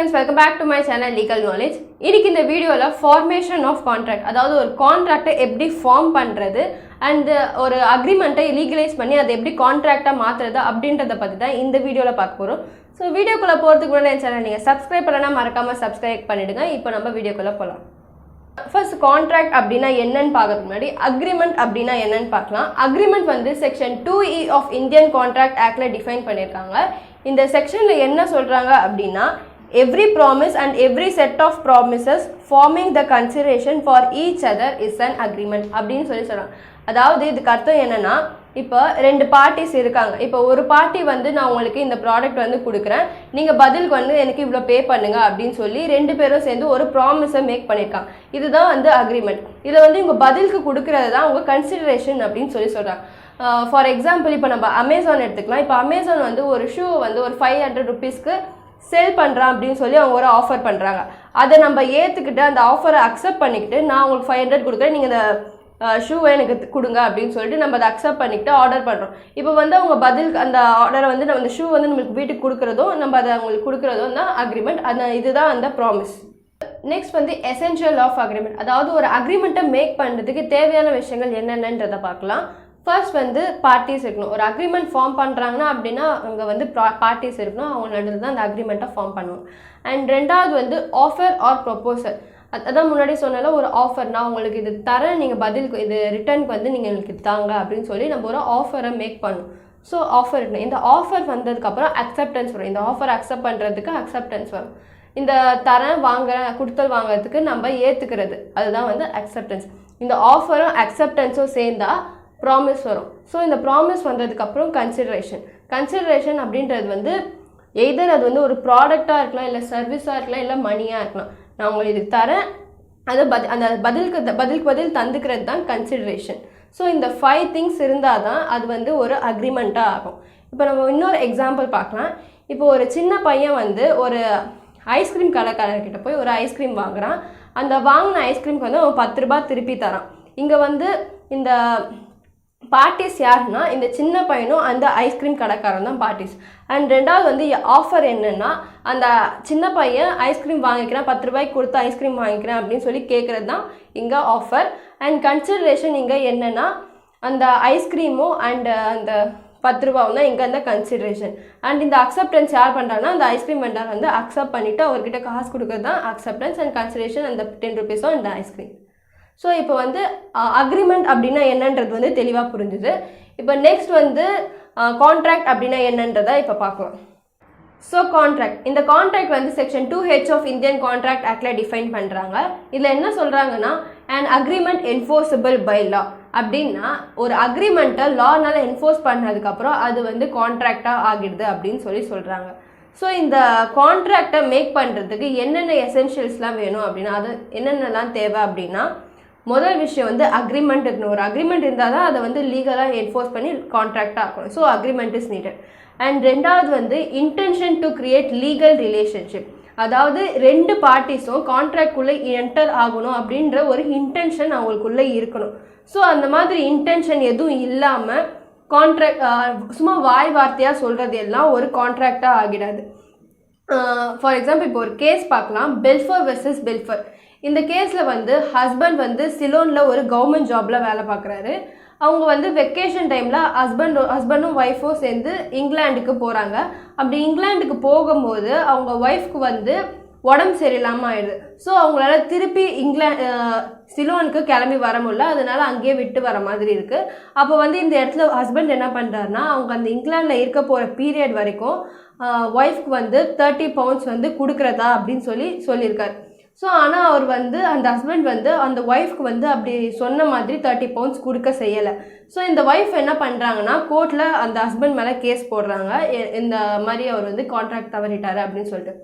friends, welcome back to my channel Legal Knowledge. இன்னைக்கு இந்த வீடியோல formation of contract, அதாவது ஒரு கான்ட்ராக்ட்டை எப்படி ஃபார்ம் பண்றது and ஒரு அக்ரிமெண்ட்டை லீகலைஸ் பண்ணி அதை எப்படி கான்ட்ராக்ட்டா மாத்துறது அப்படின்றத பத்தி தான் இந்த வீடியோல பார்க்க போறோம். சோ வீடியோக்குள்ள போறதுக்கு முன்னாடி என் சேனலை நீங்க சப்ஸ்கிரைப் பண்ணலனா மறக்காம சப்ஸ்கிரைப் பண்ணிடுங்க. இப்போ நம்ம வீடியோக்குள்ள போலாம். First contract அப்படினா என்னன்னு பார்க்கிறதுக்கு முன்னாடி agreement அப்படினா என்னன்னு பார்க்கலாம். Agreement வந்து section 2E of Indian Contract Actல டிஃபைன் பண்ணிருக்காங்க. இந்த செக்ஷன்ல என்ன சொல்றாங்க அப்படினா every promise and every set of promises forming the consideration for each other is an agreement அப்படினு சொல்றாங்க. அதாவது இதுக்கு அர்த்தம் என்னன்னா இப்போ ரெண்டு பார்ட்டிஸ் இருக்காங்க. இப்போ ஒரு பார்ட்டி வந்து நான் உங்களுக்கு இந்த ப்ராடக்ட் வந்து கொடுக்குறேன், நீங்க பதிலுக்கு வந்து எனக்கு இவ்வளோ பே பண்ணுங்க அப்படின்னு சொல்லி ரெண்டு பேரும் சேர்ந்து ஒரு ப்ராமிஸை மேக் பண்ணியிருக்காங்க. இதுதான் வந்து அக்ரிமெண்ட். இதை வந்து இவங்க பதிலுக்கு கொடுக்கறது தான் அவங்க கன்சிடரேஷன் அப்படின்னு சொல்றாங்க. ஃபார் எக்ஸாம்பிள் இப்போ நம்ம அமேசான் எடுத்துக்கலாம். இப்போ அமேசான் வந்து ஒரு ஷூ வந்து ஒரு 500 rupeesக்கு செல் பண்ணுறான் அப்படின்னு சொல்லி அவங்க ஒரு ஆஃபர் பண்ணுறாங்க. அதை நம்ம ஏற்றுக்கிட்டு அந்த ஆஃபரை அக்செப்ட் பண்ணிக்கிட்டு நான் உங்களுக்கு 500 கொடுக்குறேன், நீங்கள் இந்த ஷூவை எனக்கு கொடுங்க அப்படின்னு சொல்லிட்டு நம்ம அதை அக்செப்ட் பண்ணிக்கிட்டு ஆர்டர் பண்ணுறோம். இப்போ வந்து அவங்க பதில் அந்த ஆர்டரை வந்து நம்ம அந்த ஷூ வந்து நம்மளுக்கு வீட்டுக்கு கொடுக்குறதும் நம்ம அதை அவங்களுக்கு கொடுக்குறதும் தான் அக்ரிமெண்ட். அந்த இதுதான் அந்த ப்ராமிஸ். நெக்ஸ்ட் வந்து எசென்ஷியல் ஆஃப் அக்ரிமெண்ட், அதாவது ஒரு அக்ரிமெண்ட்டை மேக் பண்ணுறதுக்கு தேவையான விஷயங்கள் என்னென்னன்றதை பார்க்கலாம். ஃபர்ஸ்ட் வந்து பார்ட்டிஸ் இருக்கணும். ஒரு அக்ரிமெண்ட் ஃபார்ம் பண்ணுறாங்கன்னா அப்படின்னா அங்கே வந்து பார்ட்டிஸ் இருக்கணும், அவங்க நடுவில் தான் அந்த அக்ரிமெண்ட்டை ஃபார்ம் பண்ணுவோம். அண்ட் ரெண்டாவது வந்து ஆஃபர் ஆர் ப்ரொப்போசல். அதான் முன்னாடி சொன்னால ஒரு ஆஃபர், நான் உங்களுக்கு இது தரேன், நீங்கள் பதிலுக்கு இது ரிட்டர்னுக்கு வந்து நீங்கள் எனக்கு தாங்க அப்படின்னு சொல்லி நம்ம ஒரு ஆஃபரை மேக் பண்ணணும். ஸோ ஆஃபர் இருக்கணும். இந்த ஆஃபர் வந்ததுக்கப்புறம் அக்செப்டன்ஸ் வரும். இந்த ஆஃபர் அக்செப்ட் பண்ணுறதுக்கு அக்செப்டன்ஸ் வரும். இந்த தரேன் வாங்குறேன் கொடுத்தல் வாங்குறதுக்கு நம்ம ஏற்றுக்கிறது, அதுதான் வந்து அக்செப்டன்ஸ். இந்த ஆஃபரும் அக்செப்டன்ஸும் சேர்ந்தா ப்ராமிஸ் வரும். ஸோ இந்த ப்ராமிஸ் வந்ததுக்கப்புறம் கன்சிடரேஷன் அப்படின்றது வந்து எய்தர் அது வந்து ஒரு ப்ராடக்டாக இருக்கலாம், இல்லை சர்வீஸாக இருக்கலாம், இல்லை மணியாக இருக்கலாம். நான் உங்களுக்கு இதுக்கு தரேன், அதை அந்த பதிலுக்கு பதில் தந்துக்கிறது தான் கன்சிடரேஷன். ஸோ இந்த 5 things இருந்தால் தான் அது வந்து ஒரு அக்ரிமெண்ட்டாக ஆகும். இப்போ நம்ம இன்னொரு எக்ஸாம்பிள் பார்க்கலாம். இப்போ ஒரு சின்ன பையன் வந்து ஒரு ஐஸ்கிரீம் கடைக்காரர்கிட்ட போய் ஒரு ஐஸ்கிரீம் வாங்குறான். அந்த வாங்கின ஐஸ்கிரீம்க்கு வந்து அவன் 10 ரூபாய் திருப்பி தரான். இங்கே வந்து இந்த பார்ட்டிஸ் யாருன்னா இந்த சின்ன பையனும் அந்த ஐஸ்கிரீம் கடைக்காரன் தான் பார்ட்டிஸ். அண்ட் ரெண்டாவது வந்து ஆஃபர் என்னன்னா அந்த சின்ன பையன் ஐஸ்கிரீம் வாங்கிக்கிறேன், 10 ரூபாய்க்கு கொடுத்து ஐஸ்கிரீம் வாங்கிக்கிறேன் அப்படின்னு சொல்லி கேட்குறது தான் இங்கே ஆஃபர். அண்ட் கன்சிடரேஷன் இங்கே என்னன்னா அந்த ஐஸ்கிரீமும் அண்ட் அந்த 10 ரூபாவும் தான் இங்கே அந்த கன்சிடரேஷன். அண்ட் இந்த அக்செப்டன்ஸ் யார் பண்ணுறாங்கன்னா அந்த ஐஸ்கிரீம் வெண்டார் வந்து அக்செப்ட் பண்ணிவிட்டு அவர்கிட்ட காசு கொடுக்குறது தான் அக்செப்டன்ஸ். அண்ட் கன்சிடரேஷன் அந்த 10 rupees இந்த ஐஸ்கிரீம். ஸோ இப்போ வந்து அக்ரிமெண்ட் அப்படின்னா என்னன்றது வந்து தெளிவாக புரிஞ்சுது. இப்போ நெக்ஸ்ட் வந்து கான்ட்ராக்ட் அப்படின்னா என்னன்றதை இப்போ பார்க்கலாம். ஸோ கான்ட்ராக்ட், இந்த கான்ட்ராக்ட் வந்து section 2H of Indian contract ஆக்ட்ல டிஃபைன் பண்ணுறாங்க. இதில் என்ன சொல்கிறாங்கன்னா and agreement enforceable by law அப்படின்னா ஒரு அக்ரிமெண்ட்டை லானால என்ஃபோர்ஸ் பண்ணதுக்கப்புறம் அது வந்து கான்ட்ராக்டாக ஆகிடுது அப்படின்னு சொல்கிறாங்க. ஸோ இந்த கான்ட்ராக்டை மேக் பண்ணுறதுக்கு என்னென்ன எசென்ஷியல்ஸ்லாம் வேணும் அப்படின்னா அது என்னென்னலாம் தேவை அப்படின்னா முதல் விஷயம் வந்து அக்ரிமெண்ட் இருக்கணும். ஒரு அக்ரிமெண்ட் இருந்தால் தான் அதை வந்து லீகலாக என்ஃபோர்ஸ் பண்ணி கான்ட்ராக்டாக ஆகணும். So agreement is needed. And ரெண்டாவது வந்து intention to create legal relationship, அதாவது ரெண்டு பார்ட்டிஸும் கான்ட்ராக்ட்குள்ளே என்டர் ஆகணும் அப்படின்ற ஒரு இன்டென்ஷன் அவங்களுக்குள்ளே இருக்கணும். ஸோ அந்த மாதிரி இன்டென்ஷன் எதுவும் இல்லாமல் கான்ட்ராக்ட் சும்மா வாய் வார்த்தையாக சொல்கிறது எல்லாம் ஒரு கான்ட்ராக்டாக ஆகிடாது. ஃபார் எக்ஸாம்பிள் இப்போ ஒரு கேஸ் பார்க்கலாம், பெல்ஃபர் வெர்சஸ் பெல்ஃபர். இந்த கேஸில் வந்து ஹஸ்பண்ட் வந்து சிலோனில் ஒரு கவர்மெண்ட் ஜாபில் வேலை பார்க்குறாரு. அவங்க வந்து வெக்கேஷன் டைமில் ஹஸ்பண்டும் ஒய்ஃபும் சேர்ந்து இங்கிலாந்துக்கு போகிறாங்க. அப்படி இங்கிலாந்துக்கு போகும்போது அவங்க ஒய்ஃப்க்கு வந்து உடம்பு சரியில்லாமல் ஆயிடுது. ஸோ அவங்களால திருப்பி சிலோனுக்கு கிளம்பி வர முடியல, அதனால அங்கேயே விட்டு வர மாதிரி இருக்குது. அப்போ வந்து இந்த இடத்துல ஹஸ்பண்ட் என்ன பண்ணுறாருன்னா அவங்க அந்த இங்கிலாண்டில் இருக்க போகிற பீரியட் வரைக்கும் ஒய்ஃப்க்கு வந்து 30 pounds வந்து கொடுக்குறதா அப்படின்னு சொல்லியிருக்காரு. ஸோ ஆனால் அவர் வந்து அந்த ஹஸ்பண்ட் வந்து அந்த ஒய்ஃப்க்கு வந்து அப்படி சொன்ன மாதிரி 30 pounds கொடுக்க செய்யலை. ஸோ இந்த ஒய்ஃப் என்ன பண்ணுறாங்கன்னா கோர்ட்டில் அந்த ஹஸ்பண்ட் மேலே கேஸ் போடுறாங்க, இந்த மாதிரி அவர் வந்து கான்ட்ராக்ட் தவறிட்டாரு அப்படின்னு சொல்லிட்டு.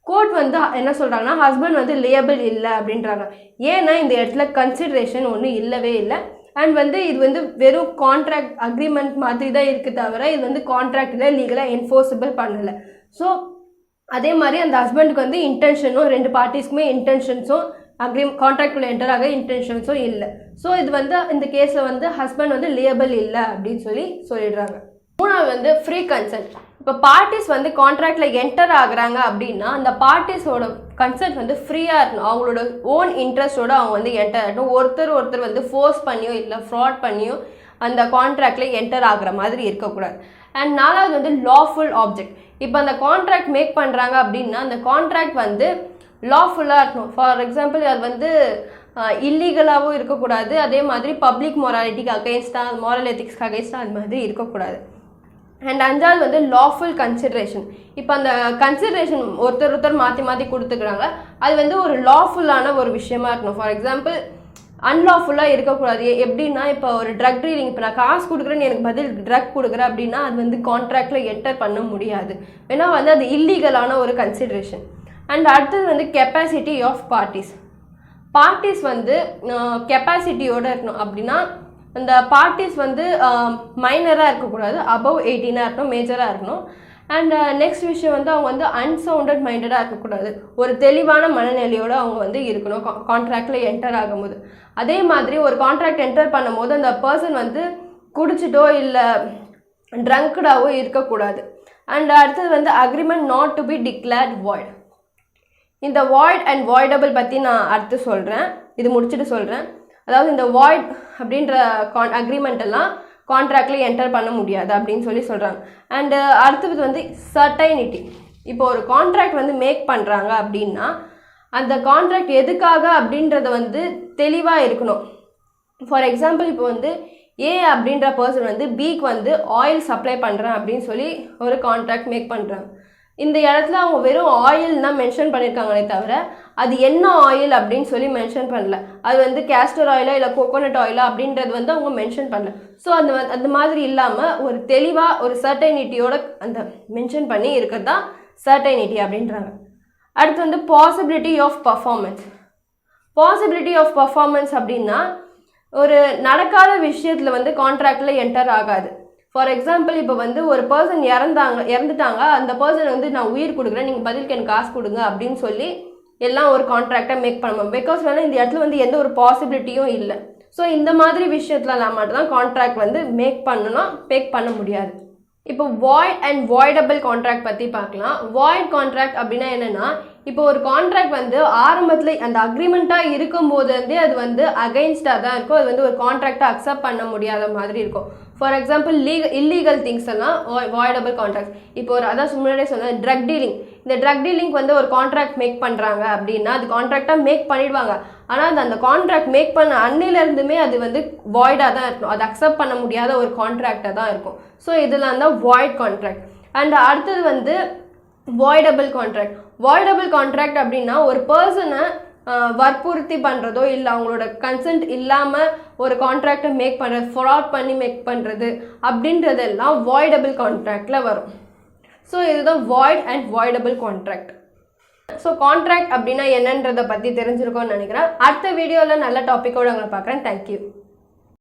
கோர்ட் வந்து என்ன சொல்கிறாங்கன்னா ஹஸ்பண்ட் வந்து லியபிள் இல்லை அப்படின்றாங்க. ஏன்னா இந்த இடத்துல கன்சிடரேஷன் ஒன்றும் இல்லவே இல்லை. அண்ட் வந்து இது வந்து வெறும் கான்ட்ராக்ட் அக்ரிமெண்ட் மாதிரி தான் இருக்குது தவிர இது வந்து கான்ட்ராக்டில் லீகலாக என்ஃபோர்ஸபிள் பண்ணலை. ஸோ அதே மாதிரி அந்த ஹஸ்பண்டுக்கு வந்து இன்டென்ஷனும் ரெண்டு பார்ட்டிஸ்க்குமே இன்டென்ஷன்ஸும் கான்ட்ராக்டுக்குள்ள என்டர் ஆக இன்டென்ஷன்ஸும் இல்லை. ஸோ இது வந்து இந்த கேஸில் வந்து ஹஸ்பண்ட் வந்து லியபிள் இல்லை அப்படின்னு சொல்லிடுறாங்க. மூணாவது வந்து ஃப்ரீ கன்சென்ட். இப்போ பார்ட்டிஸ் வந்து கான்ட்ராக்டில் என்டர் ஆகுறாங்க அப்படின்னா அந்த பார்ட்டிஸோட கன்சென்ட் வந்து ஃப்ரீயாக இருக்கணும். அவங்களோட ஓன் இன்ட்ரெஸ்டோடு அவங்க வந்து என்டர் ஆகணும். ஒருத்தர் வந்து ஃபோர்ஸ் பண்ணியோ இல்லை ஃப்ராட் பண்ணியோ அந்த கான்ட்ராக்டில் என்டர் ஆகுற மாதிரி இருக்கக்கூடாது. அண்ட் 4வது வந்து லாஃபுல் ஆப்ஜெக்ட். இப்போ அந்த கான்ட்ராக்ட் மேக் பண்ணுறாங்க அப்படின்னா அந்த கான்ட்ராக்ட் வந்து லாஃபுல்லாக இருக்கணும். ஃபார் எக்ஸாம்பிள் அது வந்து இல்லீகலாகவும் இருக்கக்கூடாது, அதே மாதிரி பப்ளிக் மொராலிட்டிக்கு அகெயின்ஸ்டாக, மாரல் எத்திக்ஸ்க்கு அகெயின்ஸ்டாக அது மாதிரி இருக்கக்கூடாது. அண்ட் 5வது வந்து லாஃபுல் கன்சிடரேஷன். இப்போ அந்த கன்சிடரேஷன் ஒருத்தர் மாற்றி கொடுத்துக்கிறாங்க, அது வந்து ஒரு லாஃபுல்லான ஒரு விஷயமா இருக்கணும். ஃபார் எக்ஸாம்பிள் அன்லாஃபுல்லாக இருக்கக்கூடாது. எப்படின்னா இப்போ ஒரு ட்ரக் டீலிங், இப்போ நான் காசு கொடுக்குறேன்னு எனக்கு பதில் ட்ரக் கொடுக்குறேன் அப்படின்னா அது வந்து கான்ட்ராக்டில் என்டர் பண்ண முடியாது. ஏன்னா வந்து அது இல்லீகலான ஒரு கன்சிடரேஷன். அண்ட் அடுத்தது வந்து கெப்பாசிட்டி ஆஃப் பார்ட்டிஸ் வந்து கெப்பாசிட்டியோடு இருக்கணும். அப்படின்னா அந்த பார்ட்டிஸ் வந்து மைனராக இருக்கக்கூடாது, அபவ் 18 இருக்கணும், மேஜராக இருக்கணும். அண்ட் நெக்ஸ்ட் விஷயம் வந்து அவங்க வந்து அன்சவுண்டட் மைண்டடாக இருக்கக்கூடாது, ஒரு தெளிவான மனநிலையோடு அவங்க வந்து இருக்கணும் கான்ட்ராக்டில் என்டர் ஆகும்போது. அதே மாதிரி ஒரு கான்ட்ராக்ட் என்டர் பண்ணும் போது அந்த பர்சன் வந்து குடிச்சிட்டோ இல்லை ட்ரங்க்டாவோ இருக்கக்கூடாது. அண்ட் அடுத்தது வந்து agreement not to be declared void. இந்த வாய்ட் அண்ட் வாய்டபிள் பற்றி நான் அடுத்து சொல்கிறேன், இது முடிச்சுட்டு சொல்கிறேன். அதாவது இந்த வாய்ட் அப்படின்ற அக்ரிமெண்ட் எல்லாம் கான்ட்ராக்டில் என்டர் பண்ண முடியாது அப்படின்னு சொல்கிறாங்க. அண்டு அடுத்தது வந்து சர்டைனிட்டி. இப்போ ஒரு கான்ட்ராக்ட் வந்து மேக் பண்ணுறாங்க அப்படின்னா அந்த கான்ட்ராக்ட் எதுக்காக அப்படின்றத வந்து தெளிவாக இருக்கணும். ஃபார் எக்ஸாம்பிள் இப்போ வந்து ஏ அப்படின்ற பர்சன் வந்து பிக்கு வந்து ஆயில் சப்ளை பண்ணுறேன் அப்படின்னு சொல்லி ஒரு கான்ட்ராக்ட் மேக் பண்ணுறாங்க. இந்த இடத்துல அவங்க வெறும் ஆயில் தான் மென்ஷன் பண்ணியிருக்காங்களே தவிர அது என்ன ஆயில் அப்படின்னு சொல்லி மென்ஷன் பண்ணல. அது வந்து கேஸ்டர் ஆயிலா இல்லை கோகோனட் ஆயிலா அப்படின்றது வந்து அவங்க மென்ஷன் பண்ணல. ஸோ அந்த மாதிரி இல்லாமல் ஒரு தெளிவாக ஒரு சர்டைனிட்டியோட அந்த மென்ஷன் பண்ணி இருக்கிறது தான் சர்டைனிட்டி அப்படின்றாங்க. அடுத்து வந்து பாசிபிலிட்டி ஆஃப் பர்ஃபார்மன்ஸ் அப்படின்னா ஒரு நடக்காத விஷயத்தில் வந்து கான்ட்ராக்டில் என்டர் ஆகாது. ஃபார் எக்ஸாம்பிள் இப்போ வந்து ஒரு பர்சன் இறந்துட்டாங்க, அந்த பர்சன் வந்து நான் உயிர் கொடுக்குறேன், நீங்கள் பதிலுக்கு எனக்கு காசு கொடுங்க அப்படின்னு சொல்லி எல்லாம் ஒரு கான்ட்ராக்டை மேக் பண்ணணும். பிகாஸ் வேணால் இந்த இடத்துல வந்து எந்த ஒரு பாசிபிலிட்டியும் இல்லை. ஸோ இந்த மாதிரி விஷயத்துலலாம் மட்டும்தான் கான்ட்ராக்ட் வந்து மேக் பண்ண முடியாது. இப்போ வாய்ட் அண்ட் வாய்டபிள் கான்ட்ராக்ட் பற்றி பார்க்கலாம். வாய்ட் கான்ட்ராக்ட் அப்படின்னா என்னென்னா, இப்போ ஒரு கான்ட்ராக்ட் வந்து ஆரம்பத்தில் அந்த அக்ரிமெண்ட்டாக இருக்கும்போது இருந்தே அது வந்து அகைன்ஸ்டாக தான் இருக்கும், அது வந்து ஒரு கான்ட்ராக்டை அக்செப்ட் பண்ண முடியாத மாதிரி இருக்கும். ஃபார் எக்ஸாம்பிள் இல்லீகல் திங்ஸ் எல்லாம் வாய்டபிள் கான்ட்ராக்ட். இப்போ ஒரு அதான் முன்னாடியே சொன்னேன் ட்ரக் டீலிங். இந்த ட்ரக் டீலிங் வந்து ஒரு கான்ட்ராக்ட் மேக் பண்ணுறாங்க அப்படின்னா அது கான்ட்ராக்டாக மேக் பண்ணிடுவாங்க. ஆனால் அந்த கான்ட்ராக்ட் மேக் பண்ண அன்னிலேருந்துமே அது வந்து வாய்டாக தான் இருக்கணும், அது அக்செப்ட் பண்ண முடியாத ஒரு கான்ட்ராக்டாக தான் இருக்கும். ஸோ இதெல்லாம் தான் வாய்ட் கான்ட்ராக்ட். அண்ட் அடுத்தது வந்து வாய்டபிள் கான்ட்ராக்ட் அப்படின்னா ஒரு பர்சனை வற்புறுத்தி பண்ணுறதோ இல்லை அவங்களோட கன்சென்ட் இல்லாமல் ஒரு கான்ட்ராக்டை மேக் பண்ணுறது, ஃப்ராட் பண்ணி மேக் பண்ணுறது அப்படின்றதெல்லாம் வாய்டபிள் கான்ட்ராக்டில் வரும். ஸோ இதுதான் void and voidable contract. So contract அப்படின்னா என்னன்றதை பற்றி தெரிஞ்சிருக்கோன்னு நினைக்கிறேன். அடுத்த வீடியோவில் நல்ல டாப்பிக்கோடு உங்களை பார்க்குறேன். தேங்க்யூ.